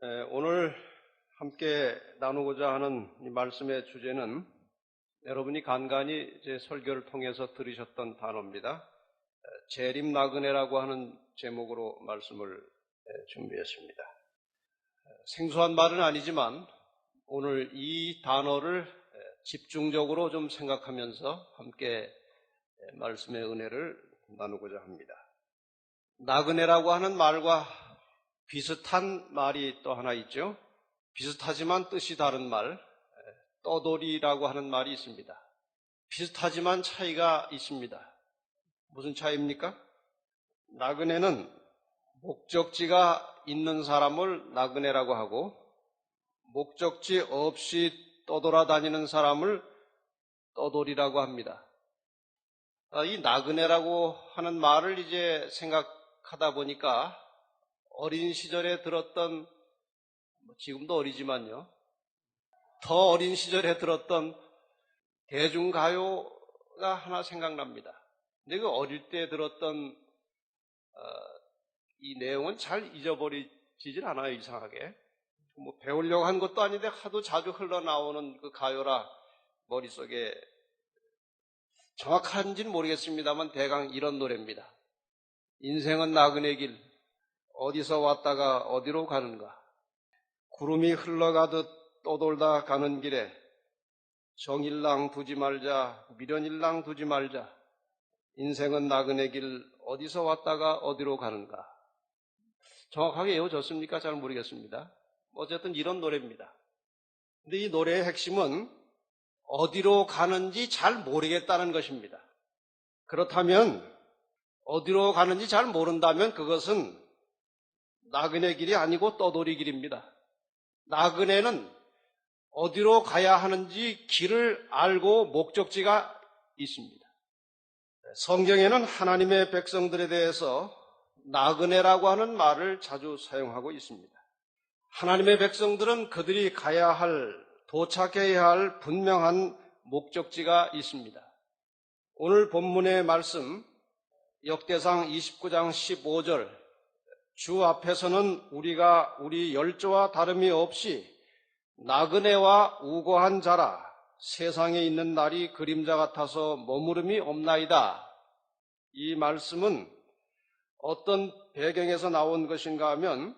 오늘 함께 나누고자 하는 이 말씀의 주제는 여러분이 간간히 제 설교를 통해서 들으셨던 단어입니다. 재림 나그네라고 하는 제목으로 말씀을 준비했습니다. 생소한 말은 아니지만 오늘 이 단어를 집중적으로 좀 생각하면서 함께 말씀의 은혜를 나누고자 합니다. 나그네라고 하는 말과 비슷한 말이 또 하나 있죠. 비슷하지만 뜻이 다른 말, 떠돌이라고 하는 말이 있습니다. 비슷하지만 차이가 있습니다. 무슨 차이입니까? 나그네는 목적지가 있는 사람을 나그네라고 하고, 목적지 없이 떠돌아다니는 사람을 떠돌이라고 합니다. 이 나그네라고 하는 말을 이제 생각하다 보니까 어린 시절에 들었던, 지금도 어리지만요, 더 어린 시절에 들었던 대중가요가 하나 생각납니다. 근데 그 어릴 때 들었던 이 내용은 잘 잊어버리질 않아요, 이상하게. 배우려고 한 것도 아닌데 하도 자주 흘러나오는 그 가요라 머릿속에 정확한지는 모르겠습니다만 대강 이런 노래입니다. 인생은 나그네 길, 어디서 왔다가 어디로 가는가. 구름이 흘러가듯 떠돌다 가는 길에 정일랑 두지 말자, 미련일랑 두지 말자. 인생은 나그네 길, 어디서 왔다가 어디로 가는가. 정확하게 외워졌습니까? 잘 모르겠습니다. 어쨌든 이런 노래입니다. 근데 이 노래의 핵심은 어디로 가는지 잘 모르겠다는 것입니다. 그렇다면 어디로 가는지 잘 모른다면 그것은 나그네 길이 아니고 떠돌이 길입니다. 나그네는 어디로 가야 하는지 길을 알고 목적지가 있습니다. 성경에는 하나님의 백성들에 대해서 나그네라고 하는 말을 자주 사용하고 있습니다. 하나님의 백성들은 그들이 가야 할, 도착해야 할 분명한 목적지가 있습니다. 오늘 본문의 말씀 역대상 29장 15절, 주 앞에서는 우리가 우리 열조와 다름이 없이 나그네와 우고한 자라. 세상에 있는 날이 그림자 같아서 머무름이 없나이다. 이 말씀은 어떤 배경에서 나온 것인가 하면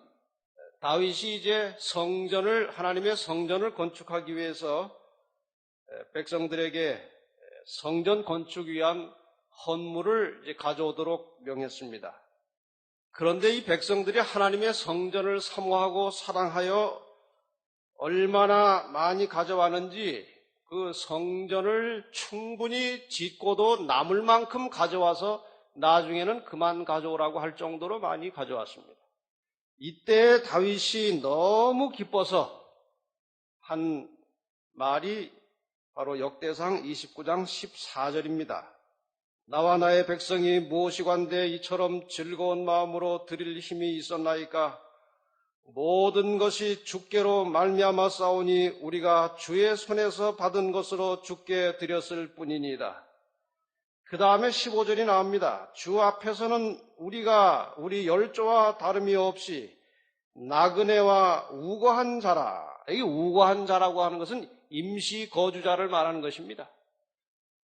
다윗이 이제 하나님의 성전을 건축하기 위해서 백성들에게 성전 건축 위한 헌물을 이제 가져오도록 명했습니다. 그런데 이 백성들이 하나님의 성전을 사모하고 사랑하여 얼마나 많이 가져왔는지 그 성전을 충분히 짓고도 남을 만큼 가져와서 나중에는 그만 가져오라고 할 정도로 많이 가져왔습니다. 이때 다윗이 너무 기뻐서 한 말이 바로 역대상 29장 14절입니다. 나와 나의 백성이 무엇이관대 이처럼 즐거운 마음으로 드릴 힘이 있었나이까. 모든 것이 주께로 말미암아 싸우니 우리가 주의 손에서 받은 것으로 주께 드렸을 뿐이니이다. 그 다음에 15절이 나옵니다. 주 앞에서는 우리가 우리 열조와 다름이 없이 나그네와 우고한 자라. 이 우고한 자라고 하는 것은 임시 거주자를 말하는 것입니다.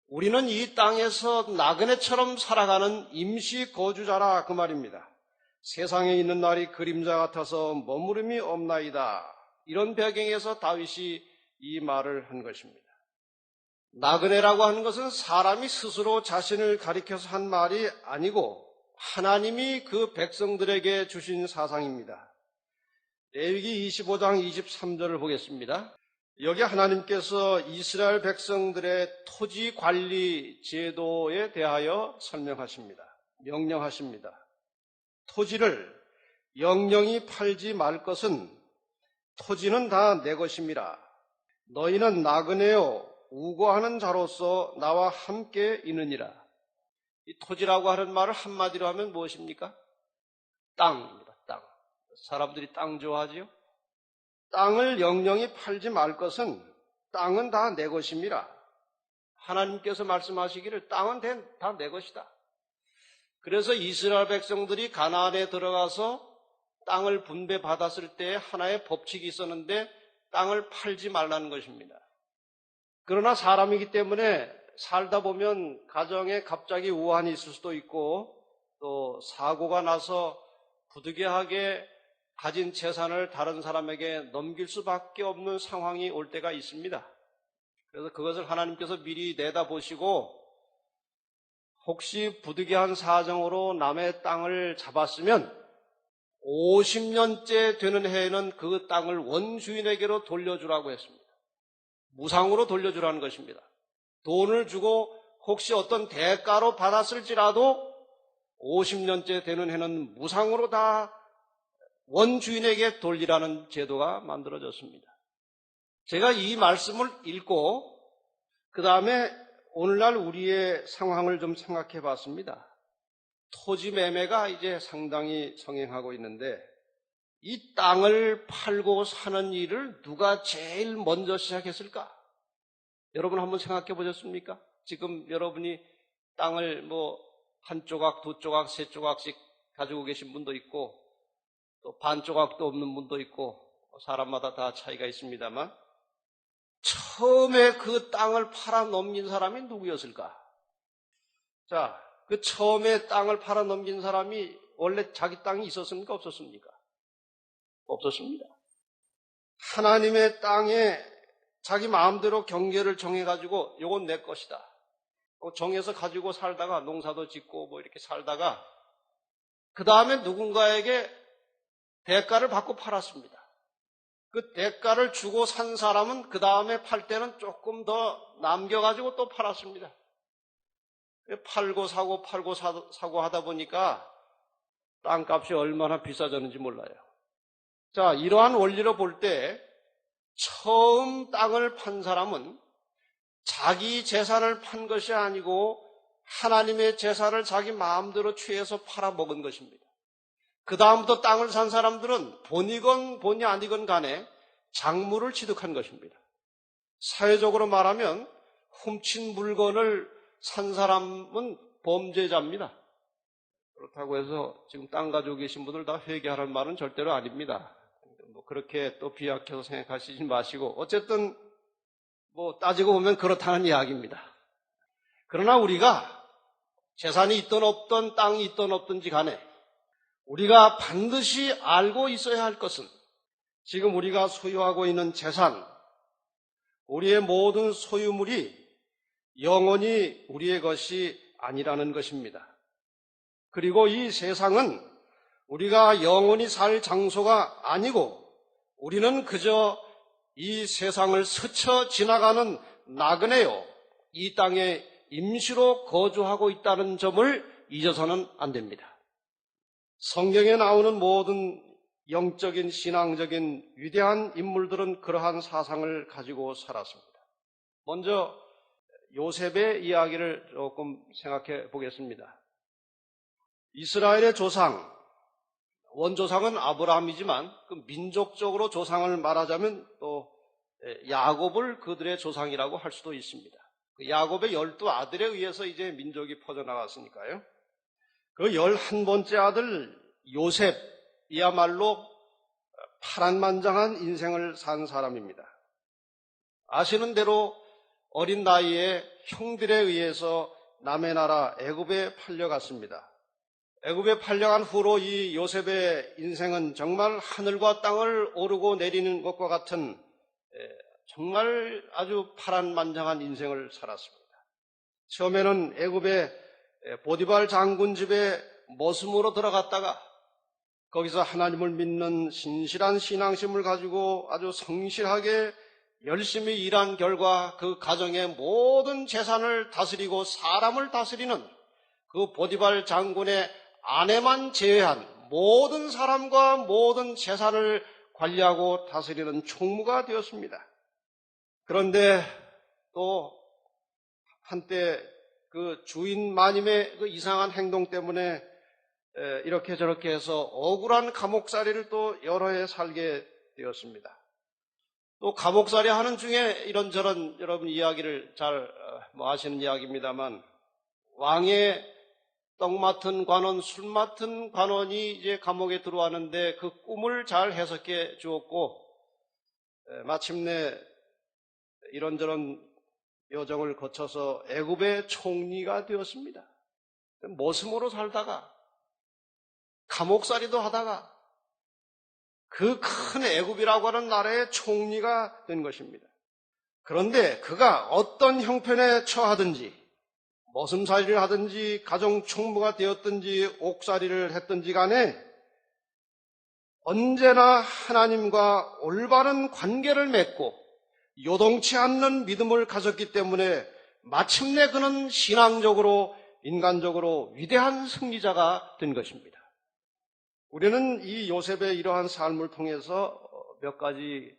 우리는 이 땅에서 나그네처럼 살아가는 임시 거주자라 그 말입니다. 세상에 있는 날이 그림자 같아서 머무름이 없나이다. 이런 배경에서 다윗이 이 말을 한 것입니다. 나그네라고 하는 것은 사람이 스스로 자신을 가리켜서 한 말이 아니고 하나님이 그 백성들에게 주신 사상입니다. 레위기 25장 23절을 보겠습니다. 여기 하나님께서 이스라엘 백성들의 토지 관리 제도에 대하여 설명하십니다. 명령하십니다. 토지를 영영히 팔지 말 것은 토지는 다 내 것임이라. 너희는 나그네요 우고하는 자로서 나와 함께 있느니라. 이 토지라고 하는 말을 한마디로 하면 무엇입니까? 땅입니다. 땅. 사람들이 땅 좋아하지요? 땅을 영영히 팔지 말 것은 땅은 다 내 것임이라. 하나님께서 말씀하시기를 땅은 다 내 것이다. 그래서 이스라엘 백성들이 가나안에 들어가서 땅을 분배받았을 때 하나의 법칙이 있었는데 땅을 팔지 말라는 것입니다. 그러나 사람이기 때문에 살다 보면 가정에 갑자기 우환이 있을 수도 있고 또 사고가 나서 부득이하게 가진 재산을 다른 사람에게 넘길 수밖에 없는 상황이 올 때가 있습니다. 그래서 그것을 하나님께서 미리 내다보시고 혹시 부득이한 사정으로 남의 땅을 잡았으면 50년째 되는 해에는 그 땅을 원주인에게로 돌려주라고 했습니다. 무상으로 돌려주라는 것입니다. 돈을 주고 혹시 어떤 대가로 받았을지라도 50년째 되는 해는 무상으로 다 원주인에게 돌리라는 제도가 만들어졌습니다. 제가 이 말씀을 읽고 그 다음에 오늘날 우리의 상황을 좀 생각해 봤습니다. 토지 매매가 이제 상당히 성행하고 있는데 이 땅을 팔고 사는 일을 누가 제일 먼저 시작했을까? 여러분 한번 생각해 보셨습니까? 지금 여러분이 땅을 한 조각, 두 조각, 세 조각씩 가지고 계신 분도 있고 또 반 조각도 없는 분도 있고 사람마다 다 차이가 있습니다만 처음에 그 땅을 팔아 넘긴 사람이 누구였을까? 자, 그 처음에 땅을 팔아 넘긴 사람이 원래 자기 땅이 있었습니까? 없었습니까? 없었습니다. 하나님의 땅에 자기 마음대로 경계를 정해가지고 요건 내 것이다. 정해서 가지고 살다가 농사도 짓고 이렇게 살다가 그 다음에 누군가에게 대가를 받고 팔았습니다. 그 대가를 주고 산 사람은 그 다음에 팔 때는 조금 더 남겨가지고 또 팔았습니다. 팔고 사고 팔고 사고 하다 보니까 땅값이 얼마나 비싸졌는지 몰라요. 자, 이러한 원리로 볼 때 처음 땅을 판 사람은 자기 재산을 판 것이 아니고 하나님의 재산을 자기 마음대로 취해서 팔아먹은 것입니다. 그 다음부터 땅을 산 사람들은 본이건 본이 아니건 간에 작물을 취득한 것입니다. 사회적으로 말하면 훔친 물건을 산 사람은 범죄자입니다. 그렇다고 해서 지금 땅 가지고 계신 분들 다 회개하라는 말은 절대로 아닙니다. 그렇게 또 비약해서 생각하시지 마시고 어쨌든 따지고 보면 그렇다는 이야기입니다. 그러나 우리가 재산이 있든 없든 땅이 있든 없든지 간에 우리가 반드시 알고 있어야 할 것은 지금 우리가 소유하고 있는 재산, 우리의 모든 소유물이 영원히 우리의 것이 아니라는 것입니다. 그리고 이 세상은 우리가 영원히 살 장소가 아니고 우리는 그저 이 세상을 스쳐 지나가는 나그네요. 이 땅에 임시로 거주하고 있다는 점을 잊어서는 안 됩니다. 성경에 나오는 모든 영적인 신앙적인 위대한 인물들은 그러한 사상을 가지고 살았습니다. 먼저 요셉의 이야기를 조금 생각해 보겠습니다. 이스라엘의 조상, 원조상은 아브라함이지만 그 민족적으로 조상을 말하자면 또 야곱을 그들의 조상이라고 할 수도 있습니다. 그 야곱의 12아들에 의해서 이제 민족이 퍼져나갔으니까요. 그 11번째 아들 요셉이야말로 파란만장한 인생을 산 사람입니다. 아시는 대로 어린 나이에 형들에 의해서 남의 나라 애굽에 팔려갔습니다. 애굽에 팔려간 후로 이 요셉의 인생은 정말 하늘과 땅을 오르고 내리는 것과 같은 정말 아주 파란만장한 인생을 살았습니다. 처음에는 애굽의 보디발 장군 집에 머슴으로 들어갔다가 거기서 하나님을 믿는 신실한 신앙심을 가지고 아주 성실하게 열심히 일한 결과 그 가정의 모든 재산을 다스리고 사람을 다스리는 그 보디발 장군의 아내만 제외한 모든 사람과 모든 재산을 관리하고 다스리는 총무가 되었습니다. 그런데 또 한때 그 주인 마님의 그 이상한 행동 때문에 이렇게 저렇게 해서 억울한 감옥살이를 또 여러 해 살게 되었습니다. 또 감옥살이 하는 중에 이런저런 여러분 이야기를 잘 아시는 이야기입니다만 왕의 떡 맡은 관원, 술 맡은 관원이 이제 감옥에 들어왔는데 그 꿈을 잘 해석해 주었고, 마침내 이런저런 여정을 거쳐서 애굽의 총리가 되었습니다. 머슴으로 살다가 감옥살이도 하다가 그 큰 애굽이라고 하는 나라의 총리가 된 것입니다. 그런데 그가 어떤 형편에 처하든지 머슴살이를 하든지 가정총무가 되었든지 옥살이를 했든지 간에 언제나 하나님과 올바른 관계를 맺고 요동치 않는 믿음을 가졌기 때문에 마침내 그는 신앙적으로 인간적으로 위대한 승리자가 된 것입니다. 우리는 이 요셉의 이러한 삶을 통해서 몇 가지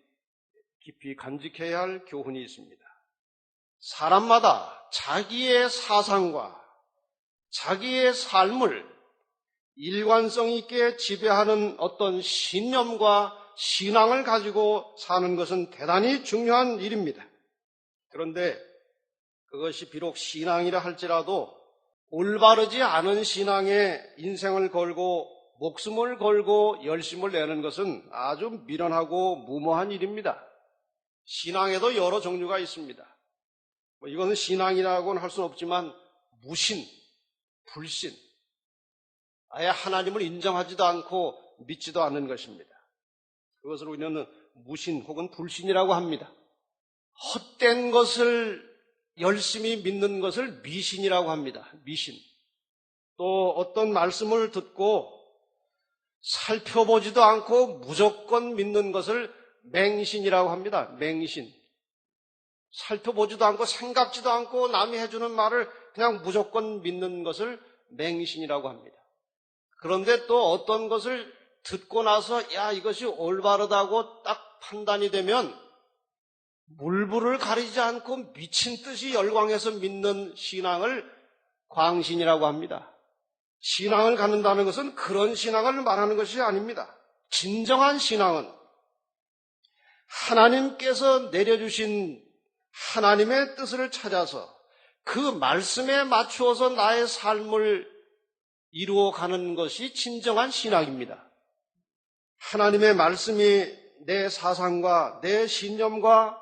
깊이 간직해야 할 교훈이 있습니다. 사람마다 자기의 사상과 자기의 삶을 일관성 있게 지배하는 어떤 신념과 신앙을 가지고 사는 것은 대단히 중요한 일입니다. 그런데 그것이 비록 신앙이라 할지라도 올바르지 않은 신앙에 인생을 걸고 목숨을 걸고 열심을 내는 것은 아주 미련하고 무모한 일입니다. 신앙에도 여러 종류가 있습니다. 이것은 신앙이라고는 할 수는 없지만 무신, 불신, 아예 하나님을 인정하지도 않고 믿지도 않는 것입니다. 그것을 우리는 무신 혹은 불신이라고 합니다. 헛된 것을 열심히 믿는 것을 미신이라고 합니다. 미신. 또 어떤 말씀을 듣고 살펴보지도 않고 무조건 믿는 것을 맹신이라고 합니다. 맹신. 살펴보지도 않고 생각지도 않고 남이 해주는 말을 그냥 무조건 믿는 것을 맹신이라고 합니다. 그런데 또 어떤 것을 듣고 나서 야 이것이 올바르다고 딱 판단이 되면 물불을 가리지 않고 미친 듯이 열광해서 믿는 신앙을 광신이라고 합니다. 신앙을 갖는다는 것은 그런 신앙을 말하는 것이 아닙니다. 진정한 신앙은 하나님께서 내려주신 하나님의 뜻을 찾아서 그 말씀에 맞추어서 나의 삶을 이루어가는 것이 진정한 신앙입니다. 하나님의 말씀이 내 사상과 내 신념과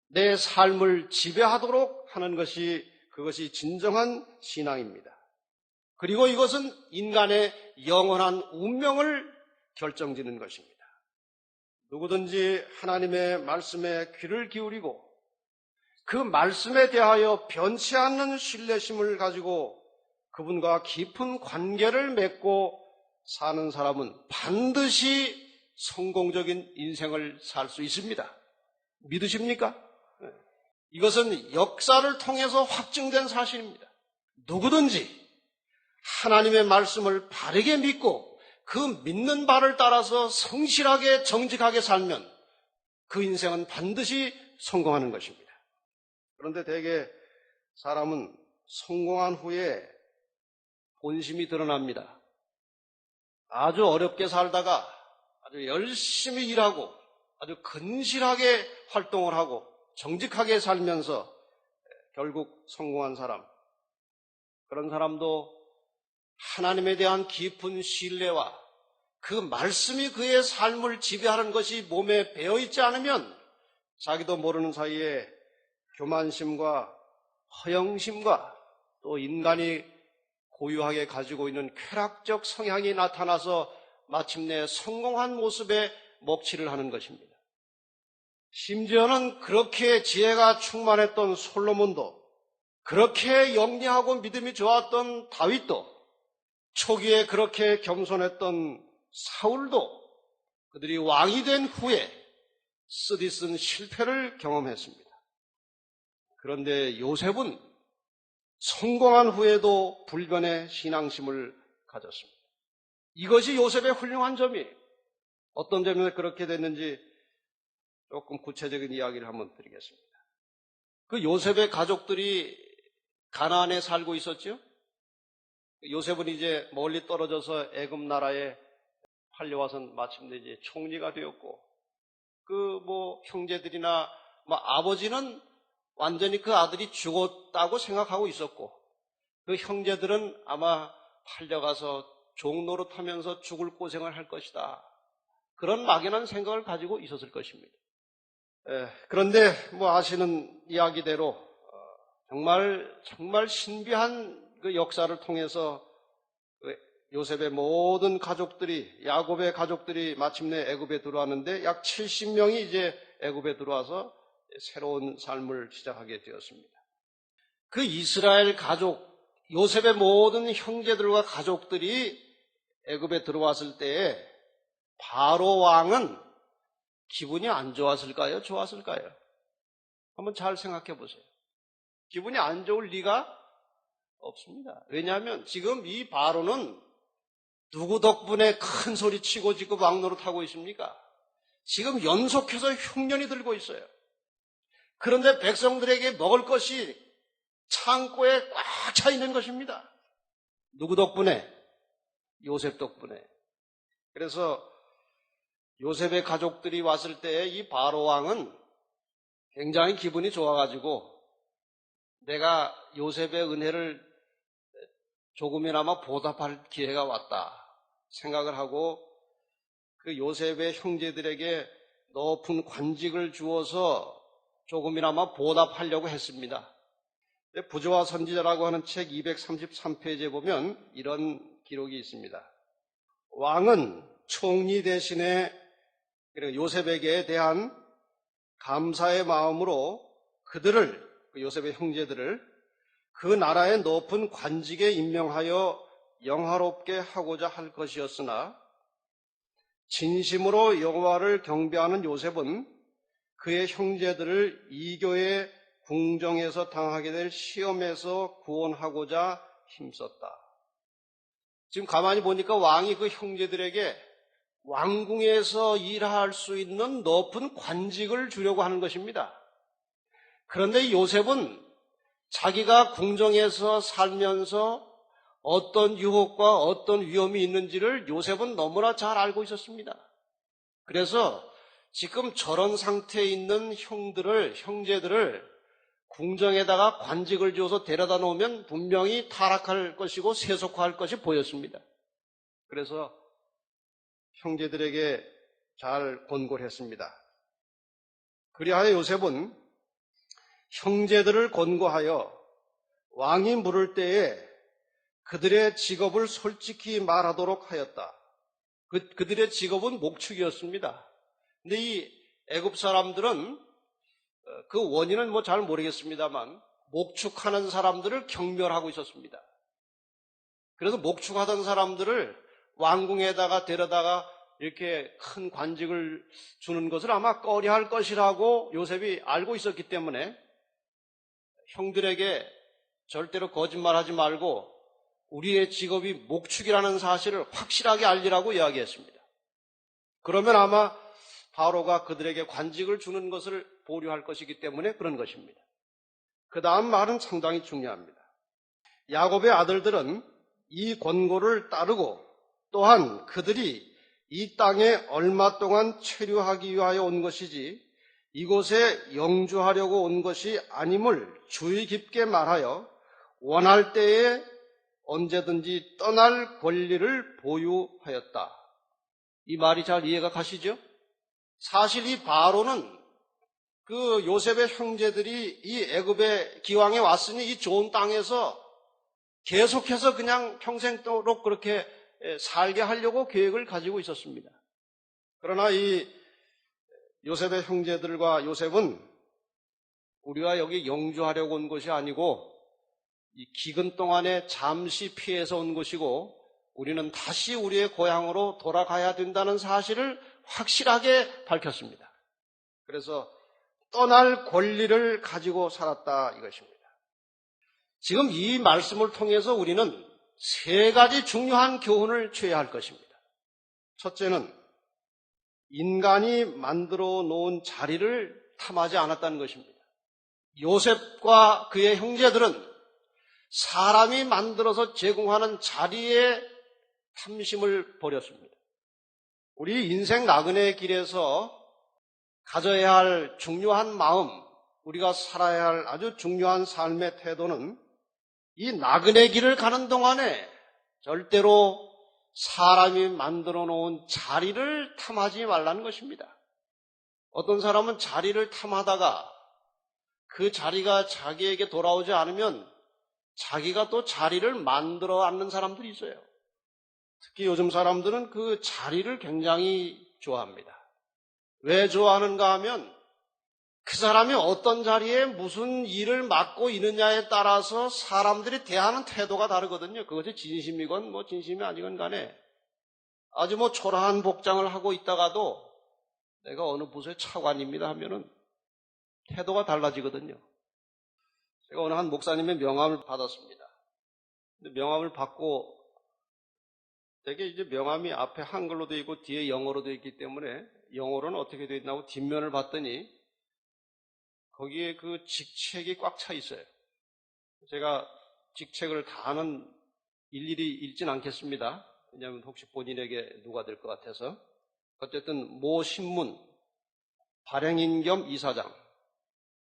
내 삶을 지배하도록 하는 것이 그것이 진정한 신앙입니다. 그리고 이것은 인간의 영원한 운명을 결정짓는 것입니다. 누구든지 하나님의 말씀에 귀를 기울이고 그 말씀에 대하여 변치 않는 신뢰심을 가지고 그분과 깊은 관계를 맺고 사는 사람은 반드시 성공적인 인생을 살 수 있습니다. 믿으십니까? 이것은 역사를 통해서 확증된 사실입니다. 누구든지 하나님의 말씀을 바르게 믿고 그 믿는 바를 따라서 성실하게 정직하게 살면 그 인생은 반드시 성공하는 것입니다. 그런데 대개 사람은 성공한 후에 본심이 드러납니다. 아주 어렵게 살다가 아주 열심히 일하고 아주 근실하게 활동을 하고 정직하게 살면서 결국 성공한 사람, 그런 사람도 하나님에 대한 깊은 신뢰와 그 말씀이 그의 삶을 지배하는 것이 몸에 배어있지 않으면 자기도 모르는 사이에 교만심과 허영심과 또 인간이 고유하게 가지고 있는 쾌락적 성향이 나타나서 마침내 성공한 모습에 먹칠을 하는 것입니다. 심지어는 그렇게 지혜가 충만했던 솔로몬도, 그렇게 영리하고 믿음이 좋았던 다윗도, 초기에 그렇게 겸손했던 사울도 그들이 왕이 된 후에 쓰디쓴 실패를 경험했습니다. 그런데 요셉은 성공한 후에도 불변의 신앙심을 가졌습니다. 이것이 요셉의 훌륭한 점이에요. 어떤 점에서 그렇게 됐는지 조금 구체적인 이야기를 한번 드리겠습니다. 그 요셉의 가족들이 가나안에 살고 있었죠. 요셉은 이제 멀리 떨어져서 애굽 나라에 팔려와서 마침내 이제 총리가 되었고, 그 형제들이나 아버지는 완전히 그 아들이 죽었다고 생각하고 있었고, 그 형제들은 아마 팔려가서 종노릇하면서 죽을 고생을 할 것이다. 그런 막연한 생각을 가지고 있었을 것입니다. 그런데 뭐 아시는 이야기대로 정말 신비한 그 역사를 통해서 요셉의 모든 가족들이, 야곱의 가족들이 마침내 애굽에 들어왔는데 약 70명이 이제 애굽에 들어와서 새로운 삶을 시작하게 되었습니다. 그 이스라엘 가족, 요셉의 모든 형제들과 가족들이 애굽에 들어왔을 때에 바로 왕은 기분이 안 좋았을까요? 좋았을까요? 한번 잘 생각해 보세요. 기분이 안 좋을 리가 없습니다. 왜냐하면 지금 이 바로는 누구 덕분에 큰 소리 치고 지금 왕노릇하고 있습니까? 지금 연속해서 흉년이 들고 있어요. 그런데 백성들에게 먹을 것이 창고에 꽉 차 있는 것입니다. 누구 덕분에? 요셉 덕분에. 그래서 요셉의 가족들이 왔을 때 이 바로 왕은 굉장히 기분이 좋아가지고 내가 요셉의 은혜를 조금이나마 보답할 기회가 왔다 생각을 하고 그 요셉의 형제들에게 높은 관직을 주어서 조금이나마 보답하려고 했습니다. 부조와 선지자라고 하는 책 233페이지에 보면 이런 기록이 있습니다. 왕은 총리 대신에 요셉에게 대한 감사의 마음으로 그들을, 요셉의 형제들을 그 나라의 높은 관직에 임명하여 영화롭게 하고자 할 것이었으나 진심으로 여호와를 경배하는 요셉은 그의 형제들을 이교의 궁정에서 당하게 될 시험에서 구원하고자 힘썼다. 지금 가만히 보니까 왕이 그 형제들에게 왕궁에서 일할 수 있는 높은 관직을 주려고 하는 것입니다. 그런데 요셉은 자기가 궁정에서 살면서 어떤 유혹과 어떤 위험이 있는지를 요셉은 너무나 잘 알고 있었습니다. 그래서 지금 저런 상태에 있는 형제들을 궁정에다가 관직을 주어서 데려다 놓으면 분명히 타락할 것이고 세속화할 것이 보였습니다. 그래서 형제들에게 잘 권고를 했습니다. 그리하여 요셉은 형제들을 권고하여 왕이 물을 때에 그들의 직업을 솔직히 말하도록 하였다. 그들의 직업은 목축이었습니다. 근데 이 애굽 사람들은 그 원인은 뭐 잘 모르겠습니다만 목축하는 사람들을 경멸하고 있었습니다. 그래서 목축하던 사람들을 왕궁에다가 데려다가 이렇게 큰 관직을 주는 것을 아마 꺼려할 것이라고 요셉이 알고 있었기 때문에 형들에게 절대로 거짓말하지 말고 우리의 직업이 목축이라는 사실을 확실하게 알리라고 이야기했습니다. 그러면 아마 바로가 그들에게 관직을 주는 것을 보류할 것이기 때문에 그런 것입니다. 그 다음 말은 상당히 중요합니다. 야곱의 아들들은 이 권고를 따르고 또한 그들이 이 땅에 얼마 동안 체류하기 위하여 온 것이지 이곳에 영주하려고 온 것이 아님을 주의 깊게 말하여 원할 때에 언제든지 떠날 권리를 보유하였다. 이 말이 잘 이해가 가시죠? 사실 이 바로는 그 요셉의 형제들이 이 애굽의 기왕에 왔으니 이 좋은 땅에서 계속해서 그냥 평생도록 그렇게 살게 하려고 계획을 가지고 있었습니다. 그러나 이 요셉의 형제들과 요셉은 우리가 여기 영주하려고 온 것이 아니고 이 기근 동안에 잠시 피해서 온 것이고 우리는 다시 우리의 고향으로 돌아가야 된다는 사실을 확실하게 밝혔습니다. 그래서 떠날 권리를 가지고 살았다 이것입니다. 지금 이 말씀을 통해서 우리는 세 가지 중요한 교훈을 취해야 할 것입니다. 첫째는 인간이 만들어 놓은 자리를 탐하지 않았다는 것입니다. 요셉과 그의 형제들은 사람이 만들어서 제공하는 자리에 탐심을 벌였습니다. 우리 인생 나그네의 길에서 가져야 할 중요한 마음, 우리가 살아야 할 아주 중요한 삶의 태도는 이 나그네 길을 가는 동안에 절대로 사람이 만들어 놓은 자리를 탐하지 말라는 것입니다. 어떤 사람은 자리를 탐하다가 그 자리가 자기에게 돌아오지 않으면 자기가 또 자리를 만들어 앉는 사람들이 있어요. 특히 요즘 사람들은 그 자리를 굉장히 좋아합니다. 왜 좋아하는가 하면 그 사람이 어떤 자리에 무슨 일을 맡고 있느냐에 따라서 사람들이 대하는 태도가 다르거든요. 그것이 진심이건 진심이 아니건 간에 아주 초라한 복장을 하고 있다가도 내가 어느 부서의 차관입니다 하면은 태도가 달라지거든요. 제가 어느 한 목사님의 명함을 받았습니다. 근데 명함을 받고 되게 이제 명함이 앞에 한글로 되어 있고 뒤에 영어로 되어 있기 때문에 영어로는 어떻게 되어 있나고 뒷면을 봤더니 거기에 그 직책이 꽉 차 있어요. 제가 직책을 다는 일일이 읽진 않겠습니다. 왜냐하면 혹시 본인에게 누가 될 것 같아서. 어쨌든 모 신문 발행인 겸 이사장,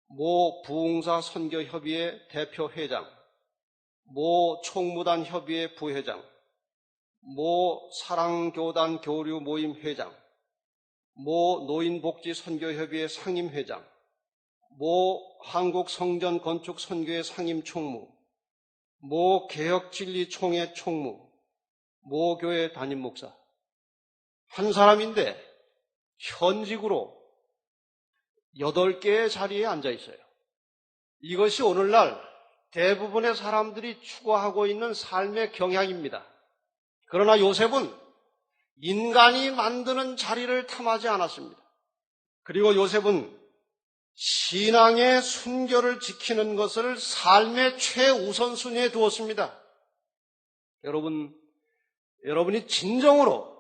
모 부흥사 선교협의회 대표 회장, 모 총무단 협의회 부회장, 모 사랑교단 교류 모임 회장, 모 노인복지 선교협의회 상임회장, 모 한국성전건축선교회 상임총무, 모 개혁진리총회 총무, 모 교회 담임목사. 한 사람인데 현직으로 8개의 자리에 앉아 있어요. 이것이 오늘날 대부분의 사람들이 추구하고 있는 삶의 경향입니다. 그러나 요셉은 인간이 만드는 자리를 탐하지 않았습니다. 그리고 요셉은 신앙의 순결을 지키는 것을 삶의 최우선순위에 두었습니다. 여러분이 진정으로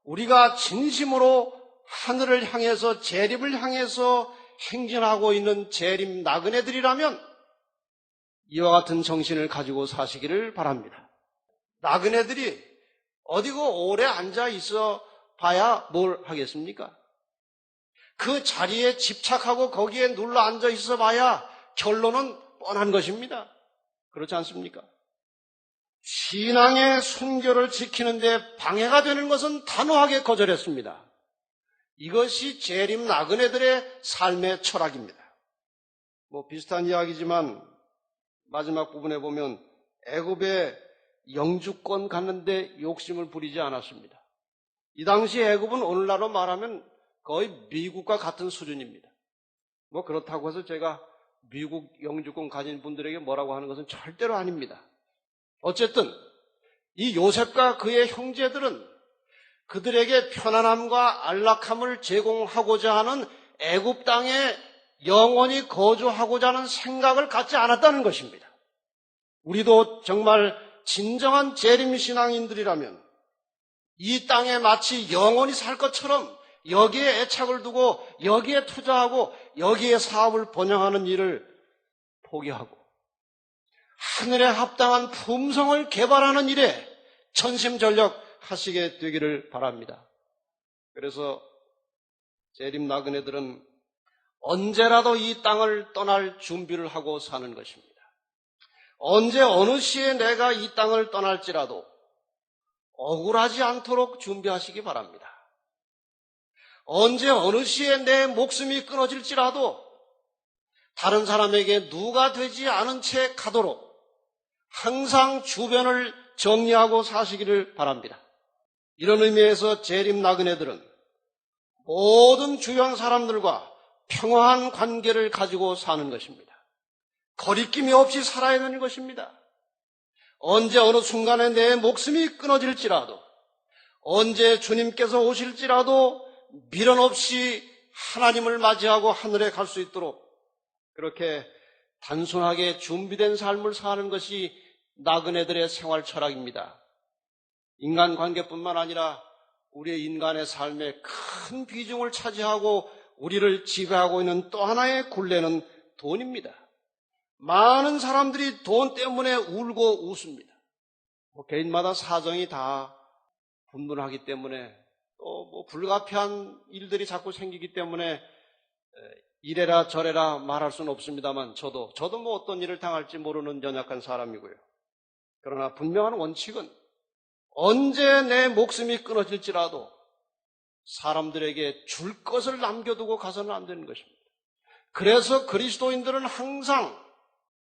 우리가 진심으로 하늘을 향해서 재림을 향해서 행진하고 있는 재림 나그네들이라면 이와 같은 정신을 가지고 사시기를 바랍니다. 나그네들이 어디고 오래 앉아 있어 봐야 뭘 하겠습니까? 그 자리에 집착하고 거기에 눌러 앉아 있어 봐야 결론은 뻔한 것입니다. 그렇지 않습니까? 신앙의 순결을 지키는 데 방해가 되는 것은 단호하게 거절했습니다. 이것이 재림 나그네들의 삶의 철학입니다. 비슷한 이야기지만 마지막 부분에 보면 애굽에 영주권 갖는데 욕심을 부리지 않았습니다. 이 당시 애굽은 오늘날로 말하면 거의 미국과 같은 수준입니다. 그렇다고 해서 제가 미국 영주권 가진 분들에게 뭐라고 하는 것은 절대로 아닙니다. 어쨌든 이 요셉과 그의 형제들은 그들에게 편안함과 안락함을 제공하고자 하는 애굽 땅에 영원히 거주하고자 하는 생각을 갖지 않았다는 것입니다. 우리도 정말 진정한 재림신앙인들이라면 이 땅에 마치 영원히 살 것처럼 여기에 애착을 두고 여기에 투자하고 여기에 사업을 번영하는 일을 포기하고 하늘에 합당한 품성을 개발하는 일에 전심전력 하시게 되기를 바랍니다. 그래서 재림 나그네들은 언제라도 이 땅을 떠날 준비를 하고 사는 것입니다. 언제 어느 시에 내가 이 땅을 떠날지라도 억울하지 않도록 준비하시기 바랍니다. 언제 어느 시에 내 목숨이 끊어질지라도 다른 사람에게 누가 되지 않은 채 가도록 항상 주변을 정리하고 사시기를 바랍니다. 이런 의미에서 재림 나그네들은 모든 주변 사람들과 평화한 관계를 가지고 사는 것입니다. 거리낌이 없이 살아야 되는 것입니다. 언제 어느 순간에 내 목숨이 끊어질지라도 언제 주님께서 오실지라도 미련 없이 하나님을 맞이하고 하늘에 갈 수 있도록 그렇게 단순하게 준비된 삶을 사는 것이 나그네들의 생활 철학입니다. 인간관계뿐만 아니라 우리의 인간의 삶에 큰 비중을 차지하고 우리를 지배하고 있는 또 하나의 굴레는 돈입니다. 많은 사람들이 돈 때문에 울고 웃습니다. 개인마다 사정이 다 분분하기 때문에 또 불가피한 일들이 자꾸 생기기 때문에 이래라 저래라 말할 수는 없습니다만 저도 어떤 일을 당할지 모르는 연약한 사람이고요. 그러나 분명한 원칙은 언제 내 목숨이 끊어질지라도 사람들에게 줄 것을 남겨두고 가서는 안 되는 것입니다. 그래서 그리스도인들은 항상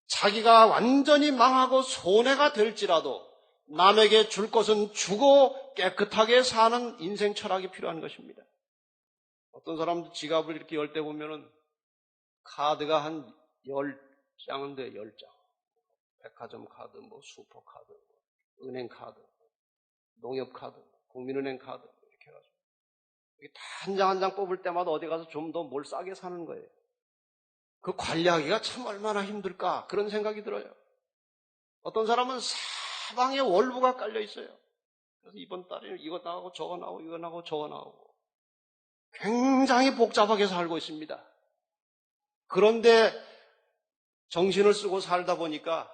자기가 완전히 망하고 손해가 될지라도 남에게 줄 것은 주고 깨끗하게 사는 인생 철학이 필요한 것입니다. 어떤 사람들 지갑을 이렇게 열 때 보면은 카드가 한 10장은 돼요, 10장. 백화점 카드, 슈퍼 카드, 은행 카드, 농협 카드, 국민은행 카드, 이렇게 해가지고. 한 장 한 장 뽑을 때마다 어디 가서 좀 더 뭘 싸게 사는 거예요. 그 관리하기가 참 얼마나 힘들까, 그런 생각이 들어요. 어떤 사람은 사방에 월부가 깔려 있어요. 그래서 이번 달에 이거 나오고 저거 나오고 이거 나오고 저거 나오고 굉장히 복잡하게 살고 있습니다. 그런데 정신을 쓰고 살다 보니까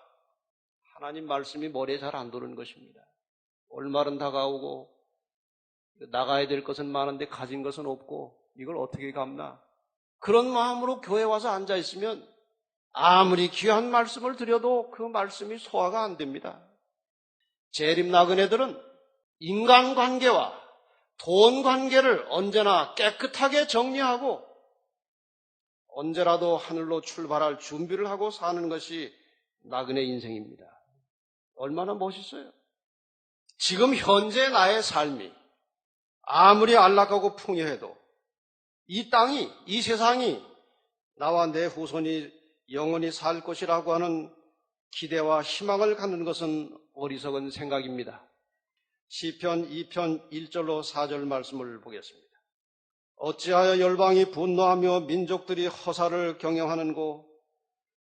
하나님 말씀이 머리에 잘 안 도는 것입니다. 월말은 다가오고 나가야 될 것은 많은데 가진 것은 없고 이걸 어떻게 갚나. 그런 마음으로 교회 와서 앉아 있으면 아무리 귀한 말씀을 드려도 그 말씀이 소화가 안 됩니다. 재림 나그네들은 인간관계와 돈 관계를 언제나 깨끗하게 정리하고 언제라도 하늘로 출발할 준비를 하고 사는 것이 나그네 인생입니다. 얼마나 멋있어요. 지금 현재 나의 삶이 아무리 안락하고 풍요해도 이 땅이, 이 세상이 나와 내 후손이 영원히 살 것이라고 하는 기대와 희망을 갖는 것은 어리석은 생각입니다. 시편 2편 1절로 4절 말씀을 보겠습니다. 어찌하여 열방이 분노하며 민족들이 허사를 경영하는고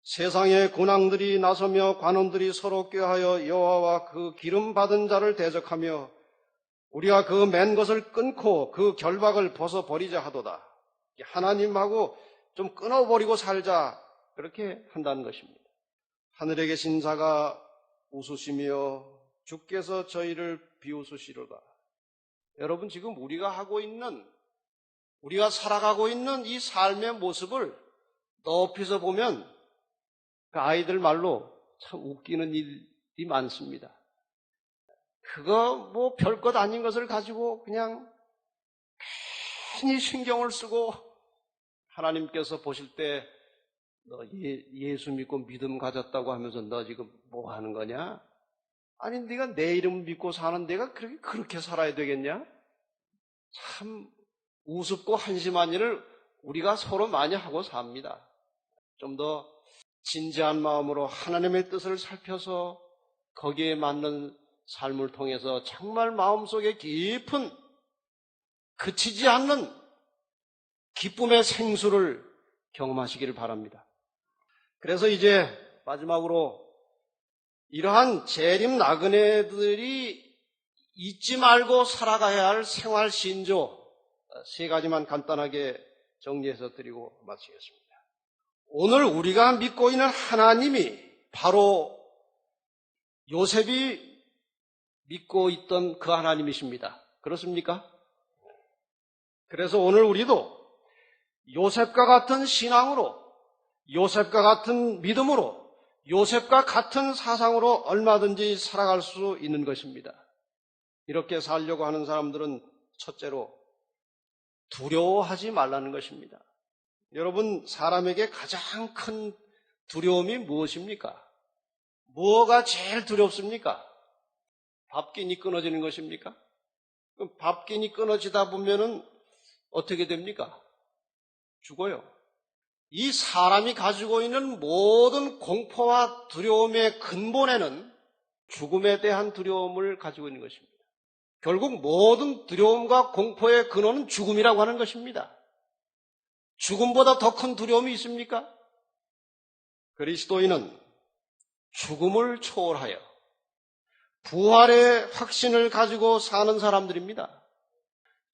세상의 군왕들이 나서며 관원들이 서로 꾀하여 여호와와 그 기름 받은 자를 대적하며 우리가 그 맨 것을 끊고 그 결박을 벗어버리자 하도다. 하나님하고 좀 끊어버리고 살자, 그렇게 한다는 것입니다. 하늘에 계신 자가 웃으시며 주께서 저희를 비웃으시로다. 여러분, 지금 우리가 살아가고 있는 이 삶의 모습을 높이서 보면 그 아이들 말로 참 웃기는 일이 많습니다. 그거 별것 아닌 것을 가지고 그냥 괜히 신경을 쓰고 하나님께서 보실 때 너 예수 믿고 믿음 가졌다고 하면서 너 지금 뭐 하는 거냐? 아니 네가 내 이름 믿고 사는 데가 그렇게 살아야 되겠냐? 참 우습고 한심한 일을 우리가 서로 많이 하고 삽니다. 좀 더 진지한 마음으로 하나님의 뜻을 살펴서 거기에 맞는 삶을 통해서 정말 마음속에 깊은 그치지 않는 기쁨의 생수를 경험하시기를 바랍니다. 그래서 이제 마지막으로 이러한 재림 나그네들이 잊지 말고 살아가야 할 생활 신조 3가지만 간단하게 정리해서 드리고 마치겠습니다. 오늘 우리가 믿고 있는 하나님이 바로 요셉이 믿고 있던 그 하나님이십니다. 그렇습니까? 그래서 오늘 우리도 요셉과 같은 신앙으로, 요셉과 같은 믿음으로, 요셉과 같은 사상으로 얼마든지 살아갈 수 있는 것입니다. 이렇게 살려고 하는 사람들은 첫째로 두려워하지 말라는 것입니다. 여러분, 사람에게 가장 큰 두려움이 무엇입니까? 뭐가 제일 두렵습니까? 밥기니 끊어지는 것입니까? 그럼 밥기니 끊어지다 보면은 어떻게 됩니까? 죽어요. 이 사람이 가지고 있는 모든 공포와 두려움의 근본에는 죽음에 대한 두려움을 가지고 있는 것입니다. 결국 모든 두려움과 공포의 근원은 죽음이라고 하는 것입니다. 죽음보다 더 큰 두려움이 있습니까? 그리스도인은 죽음을 초월하여 부활의 확신을 가지고 사는 사람들입니다.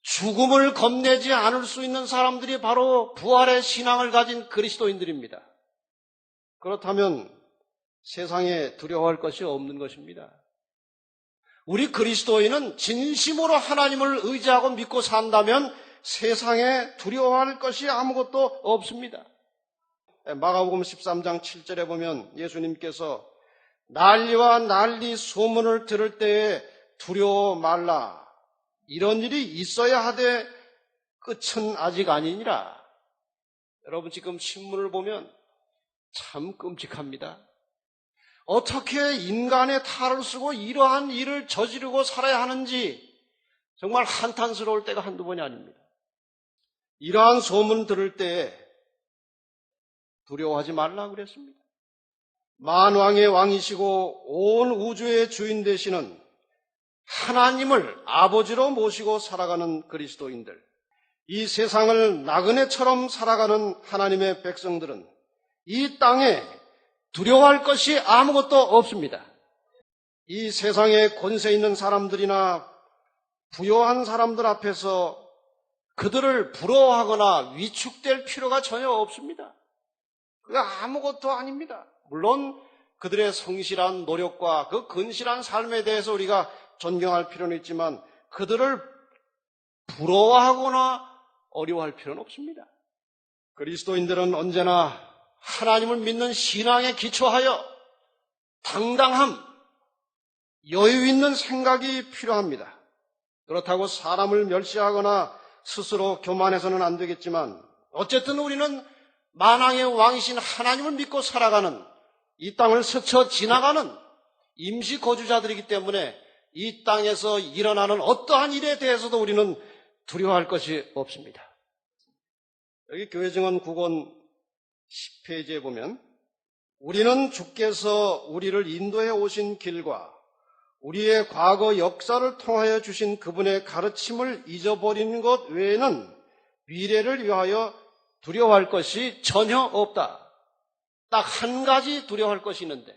죽음을 겁내지 않을 수 있는 사람들이 바로 부활의 신앙을 가진 그리스도인들입니다. 그렇다면 세상에 두려워할 것이 없는 것입니다. 우리 그리스도인은 진심으로 하나님을 의지하고 믿고 산다면 세상에 두려워할 것이 아무것도 없습니다. 마가복음 13장 7절에 보면 예수님께서 난리와 난리 소문을 들을 때에 두려워 말라. 이런 일이 있어야 하되 끝은 아직 아니니라. 여러분 지금 신문을 보면 참 끔찍합니다. 어떻게 인간의 탈을 쓰고 이러한 일을 저지르고 살아야 하는지 정말 한탄스러울 때가 한두 번이 아닙니다. 이러한 소문 들을 때에 두려워하지 말라 그랬습니다. 만왕의 왕이시고 온 우주의 주인 되시는 하나님을 아버지로 모시고 살아가는 그리스도인들, 이 세상을 나그네처럼 살아가는 하나님의 백성들은 이 땅에 두려워할 것이 아무것도 없습니다. 이 세상에 권세 있는 사람들이나 부요한 사람들 앞에서 그들을 부러워하거나 위축될 필요가 전혀 없습니다. 그거 아무것도 아닙니다. 물론 그들의 성실한 노력과 그 근실한 삶에 대해서 우리가 존경할 필요는 있지만 그들을 부러워하거나 어려워할 필요는 없습니다. 그리스도인들은 언제나 하나님을 믿는 신앙에 기초하여 당당함, 여유 있는 생각이 필요합니다. 그렇다고 사람을 멸시하거나 스스로 교만해서는 안 되겠지만 어쨌든 우리는 만왕의 왕이신 하나님을 믿고 살아가는, 이 땅을 스쳐 지나가는 임시 거주자들이기 때문에 이 땅에서 일어나는 어떠한 일에 대해서도 우리는 두려워할 것이 없습니다. 여기 교회증언 9권 10페이지에 보면 우리는 주께서 우리를 인도해 오신 길과 우리의 과거 역사를 통하여 주신 그분의 가르침을 잊어버리는 것 외에는 미래를 위하여 두려워할 것이 전혀 없다. 딱 한 가지 두려워할 것이 있는데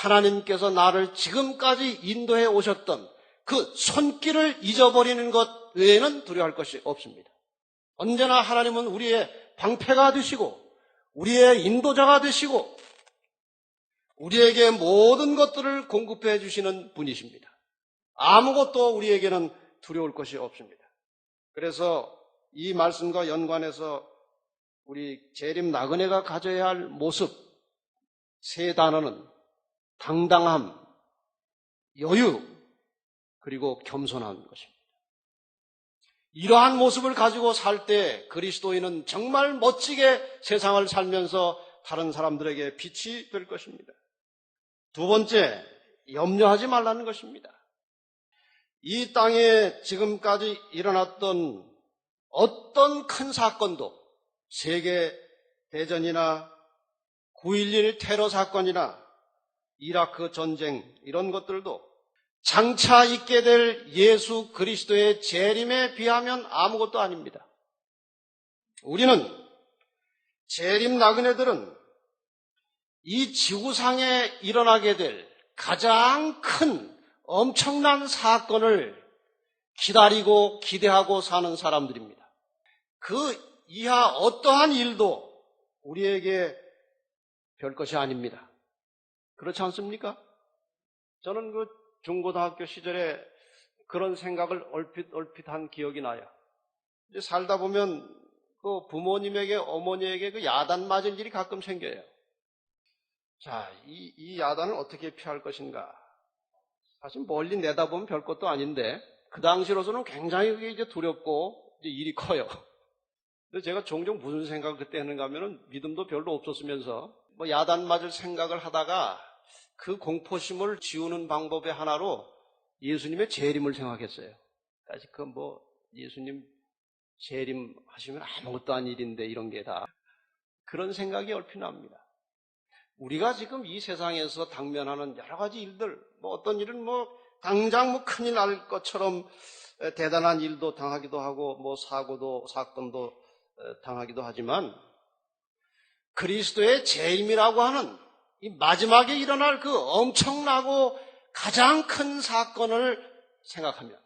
하나님께서 나를 지금까지 인도해 오셨던 그 손길을 잊어버리는 것 외에는 두려워할 것이 없습니다. 언제나 하나님은 우리의 방패가 되시고 우리의 인도자가 되시고 우리에게 모든 것들을 공급해 주시는 분이십니다. 아무것도 우리에게는 두려울 것이 없습니다. 그래서 이 말씀과 연관해서 우리 재림 나그네가 가져야 할 모습, 세 단어는 당당함, 여유, 그리고 겸손한 것입니다. 이러한 모습을 가지고 살 때 그리스도인은 정말 멋지게 세상을 살면서 다른 사람들에게 빛이 될 것입니다. 두 번째, 염려하지 말라는 것입니다. 이 땅에 지금까지 일어났던 어떤 큰 사건도 세계 대전이나 9.11 테러 사건이나 이라크 전쟁 이런 것들도 장차 있게 될 예수 그리스도의 재림에 비하면 아무것도 아닙니다. 우리는 재림 나그네들은 이 지구상에 일어나게 될 가장 큰 엄청난 사건을 기다리고 기대하고 사는 사람들입니다. 그 이하 어떠한 일도 우리에게 별 것이 아닙니다. 그렇지 않습니까? 저는 그 중고등학교 시절에 그런 생각을 얼핏 한 기억이 나요. 이제 살다 보면 그 부모님에게, 어머니에게 그 야단 맞을 일이 가끔 생겨요. 자, 이 야단을 어떻게 피할 것인가? 사실 멀리 내다보면 별 것도 아닌데, 그 당시로서는 굉장히 그게 이제 두렵고, 이제 일이 커요. 근데 제가 종종 무슨 생각을 그때 했는가 하면은 믿음도 별로 없었으면서, 뭐 야단 맞을 생각을 하다가 그 공포심을 지우는 방법의 하나로 예수님의 재림을 생각했어요. 사실 그 뭐 예수님 재림 하시면 아무것도 아닌 일인데 이런 게 다. 그런 생각이 얼핏 납니다. 우리가 지금 이 세상에서 당면하는 여러 가지 일들, 뭐 어떤 일은 뭐 당장 뭐 큰일 날 것처럼 대단한 일도 당하기도 하고 뭐 사건도 당하기도 하지만 그리스도의 재림이라고 하는 이 마지막에 일어날 그 엄청나고 가장 큰 사건을 생각하면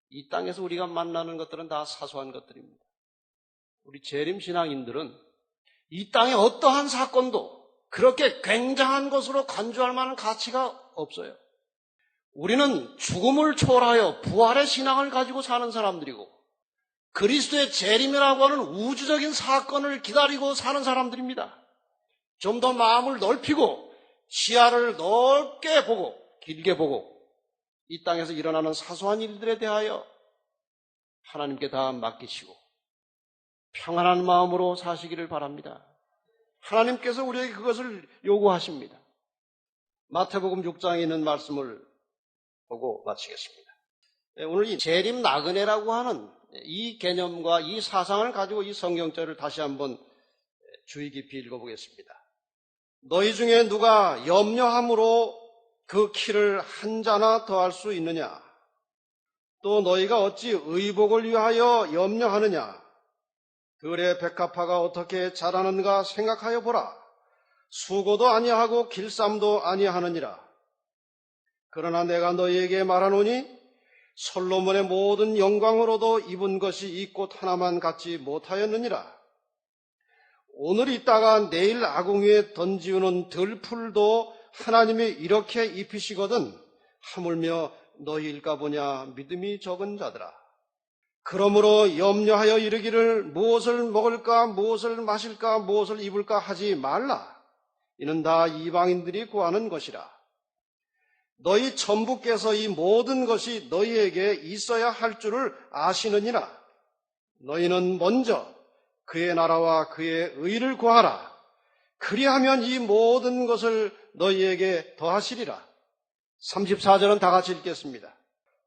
이 땅에서 우리가 만나는 것들은 다 사소한 것들입니다. 우리 재림 신앙인들은 이 땅의 어떠한 사건도 그렇게 굉장한 것으로 간주할 만한 가치가 없어요. 우리는 죽음을 초월하여 부활의 신앙을 가지고 사는 사람들이고 그리스도의 재림이라고 하는 우주적인 사건을 기다리고 사는 사람들입니다. 좀 더 마음을 넓히고 시야를 넓게 보고 길게 보고 이 땅에서 일어나는 사소한 일들에 대하여 하나님께 다 맡기시고 평안한 마음으로 사시기를 바랍니다. 하나님께서 우리에게 그것을 요구하십니다. 마태복음 6장에 있는 말씀을 보고 마치겠습니다. 오늘 이 재림 나그네라고 하는 이 개념과 이 사상을 가지고 이 성경절을 다시 한번 주의 깊이 읽어보겠습니다. 너희 중에 누가 염려함으로 그 키를 한 자나 더할 수 있느냐? 또 너희가 어찌 의복을 위하여 염려하느냐? 들의 백합화가 어떻게 자라는가 생각하여 보라. 수고도 아니하고 길쌈도 아니하느니라. 그러나 내가 너희에게 말하노니 솔로몬의 모든 영광으로도 입은 것이 이 꽃 하나만 갖지 못하였느니라. 오늘 있다가 내일 아궁 위에 던지우는 들풀도 하나님이 이렇게 입히시거든 하물며 너희일까 보냐 믿음이 적은 자들아. 그러므로 염려하여 이르기를 무엇을 먹을까 무엇을 마실까 무엇을 입을까 하지 말라. 이는 다 이방인들이 구하는 것이라. 너희 천부께서 이 모든 것이 너희에게 있어야 할 줄을 아시느니라. 너희는 먼저 그의 나라와 그의 의를 구하라. 그리하면 이 모든 것을 너희에게 더하시리라. 34절은 다 같이 읽겠습니다.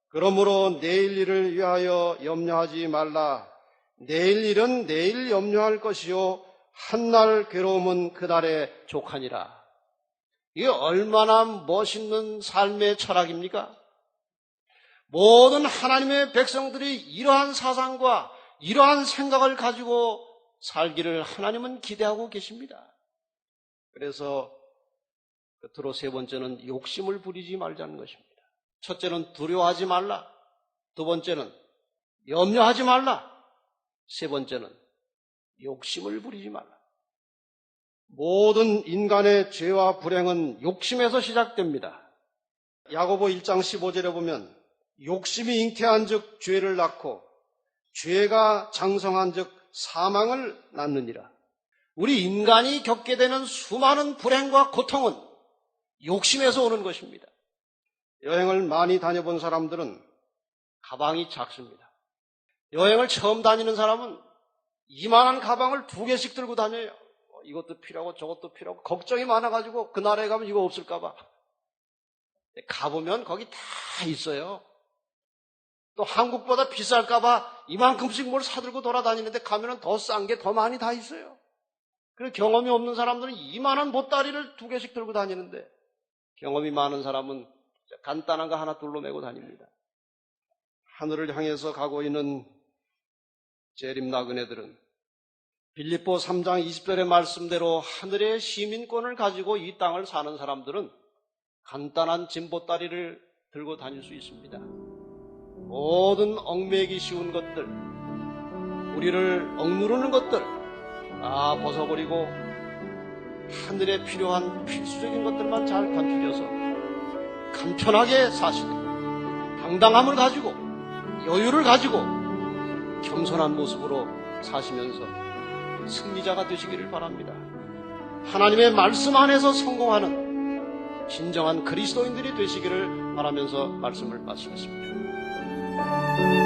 그러므로 내일 일을 위하여 염려하지 말라. 내일 일은 내일 염려할 것이요 한날 괴로움은 그날에 족하니라. 이게 얼마나 멋있는 삶의 철학입니까? 모든 하나님의 백성들이 이러한 사상과 이러한 생각을 가지고 살기를 하나님은 기대하고 계십니다. 그래서 끝으로 세 번째는 욕심을 부리지 말자는 것입니다. 첫째는 두려워하지 말라. 두 번째는 염려하지 말라. 세 번째는 욕심을 부리지 말라. 모든 인간의 죄와 불행은 욕심에서 시작됩니다. 야고보 1장 15절에 보면 욕심이 잉태한 즉 죄를 낳고 죄가 장성한 즉 사망을 낳느니라. 우리 인간이 겪게 되는 수많은 불행과 고통은 욕심에서 오는 것입니다. 여행을 많이 다녀본 사람들은 가방이 작습니다. 여행을 처음 다니는 사람은 이만한 가방을 2개씩 들고 다녀요. 이것도 필요하고 저것도 필요하고 걱정이 많아가지고 그 나라에 가면 이거 없을까 봐. 가보면 거기 다 있어요. 또 한국보다 비쌀까 봐 이만큼씩 뭘 사들고 돌아다니는데 가면은 더 싼 게 더 많이 다 있어요. 그리고 경험이 없는 사람들은 이만한 보따리를 2개씩 들고 다니는데 경험이 많은 사람은 간단한 거 하나 둘러 메고 다닙니다. 하늘을 향해서 가고 있는 재림 나그네들은 빌립보 3장 20절의 말씀대로 하늘의 시민권을 가지고 이 땅을 사는 사람들은 간단한 짐보따리를 들고 다닐 수 있습니다. 모든 얽매기 쉬운 것들, 우리를 억누르는 것들 다 벗어버리고 하늘에 필요한 필수적인 것들만 잘 간추려서 간편하게 사시는 당당함을 가지고 여유를 가지고 겸손한 모습으로 사시면서 승리자가 되시기를 바랍니다. 하나님의 말씀 안에서 성공하는 진정한 그리스도인들이 되시기를 바라면서 말씀을 마치겠습니다.